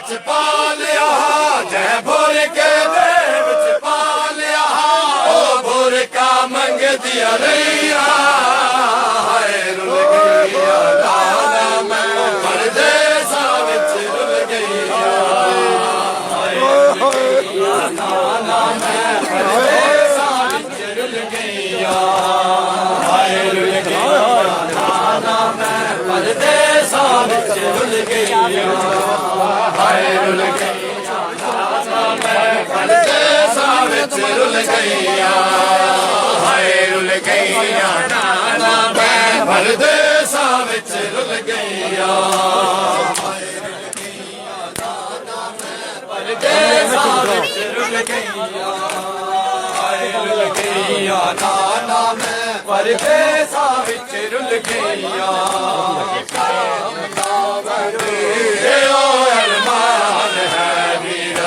ਵਿੱਚ ਪਾ ਲਿਆ ਜੈ ਭੁਰ ਕੇ ਦੇ ਵਿੱਚ ਪਾ ਲਿਆ ਉਹ ਭੁਰਕਾ ਮੰਗਦੀਆਂ ਰਹੀਆਂ ਹਾਏ ਰੁਲ ਗਈਆਂ ਨਾਨਾ ਮੈਂ ਪਰਦੇਸਾਂ ਵਿੱਚ ਰੁਲ ਗਈਆਂ ਹਾਏ ਨਾਨਾ ਮੈਂ ਪਰਦੇਸਾਂ ਵਿੱਚ ਰੁਲ ਗਈਆਂ ਹਾਏ ਰੁਲ ਗਈਆਂ ਨਾਨਾ ਮੈਂ ਪਰਦੇਸਾਂ ਵਿੱਚ ਰੁਲ ਗਈਆਂ ਹਾਏ ਰੁਲ ਗਈਆਂ ਨਾਨਾ ਮੈਂ ਪਰਦੇਸਾਂ ਵਿੱਚ ਰੁਲ ਗਈਆਂ ਹਾਏ ਰੁਲ ਗਈਆਂ ਨਾਨਾ ਮੈਂ ਪਰਦੇਸਾਂ ਵਿੱਚ ਰੁਲ ਗਈਆਂ ਹਾਏ ਰੁਲ ਗਈਆਂ ਨਾਨਾ ਮੈਂ ਪਰਦੇਸਾਂ ਵਿੱਚ ਰੁਲ ਗਈਆਂ ਹਾਏ ਰੁਲ ਗਈਆਂ ਨਾਨਾ ਮੈਂ ਪਰਦੇਸਾਂ ਵਿੱਚ ਰੁਲ ਗਈਆਂ ਅਰਮਾਨ ਹੈ ਵੀਰ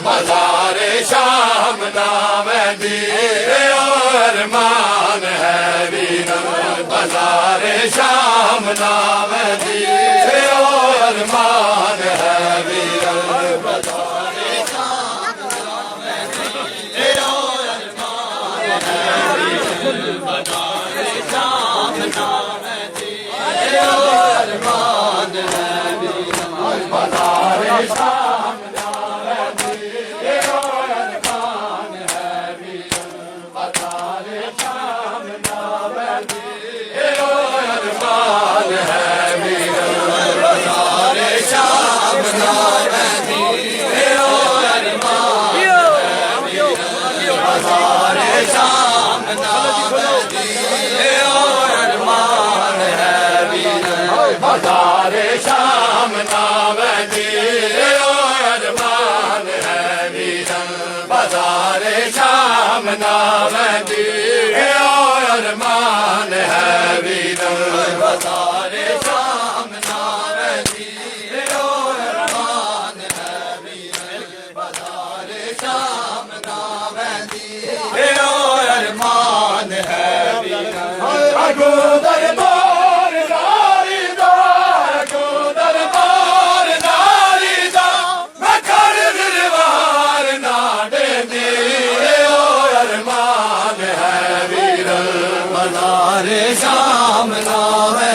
ਬਾਜ਼ਾਰੇ ਸ਼ਾਮ ਨਾਵੈਂਦੀ ਅਰਮਾਨ ਹੈ ਵੀਰ ਬਾਜ਼ਾਰੇ ਸ਼ਾਮ ਨਾਵੈਂਦੀ ਅਰਮਾਨ ਹੈ ਵੀਰ ਬਾਜ਼ਾਰੇ ਸ਼ਾਮ ਨਾਵੈਂਦੀ ਅਰਮਾਨ ਹੈ ਵੀਰ ਬਾਜ਼ਾਰੇ ਸ਼ਾਮ ਨਾਵੈਂਦੀ ਅਰਮਾਨ ਹੈ ਵੀਰ ਬਾਜ਼ਾਰੇ ਸ਼ਾਮ ਨਾਵੈਂਦੀ ਅਰਮਾਨ ਹੈ ਵੀਰ ਬਾਜ਼ਾਰੇ ਸ਼ਾਮ ਨਾਵੈਂਦੀ ਅਰਮਾਨ ਹੈ ਵੀਰ ਬਾਜ਼ਾਰੇ ਸ਼ਾਮ ਨਾਵੈਂਦੀ ਬਾਜ਼ਾਰੇ ਸ਼ਾਮ ਨਾਵੈਂਦੀ ਅਰਮਾਨ ਹੈ ਵੀਰ ਬਾਜ਼ਾਰੇ ਸ਼ਾਮ ਨਾਵੈਂਦੀ ਅਰਮਾਨ ਹੈ ਵੀਰ ਬਾਜ਼ਾਰੇ ਸ਼ਾਮ ਨਾਵੈਂਦੀ ਅਰਮਾਨ ਹੈ ਵੀਰ ਬਾਜ਼ਾਰੇ ਸ਼ਾਮ ਨਾਵੈਂਦੀ ਅਰਮਾਨ ਹੈ ਵੀਰ ਬਾਜ਼ਾਰੇ ਸ਼ਾਮ ਨਾਵੈਂਦੀ ਅਰਮਾਨ ਹੈ ਵੀਰ ਅਗੋ ਦਰਬਾਰ ਨਾਰੀ ਦਾ ਅਗੋ ਦਰਬਾਰ ਨਾਰੀ ਦਾ ਮੈਂ ਕਰ ਦਰਬਾਰ ਨਾ ਦੇਂਦੀ ਅਰਮਾਨ ਹੈ ਵੀਰ ਬਾਜ਼ਾਰੇ ਸ਼ਾਮ ਨਾਵੇ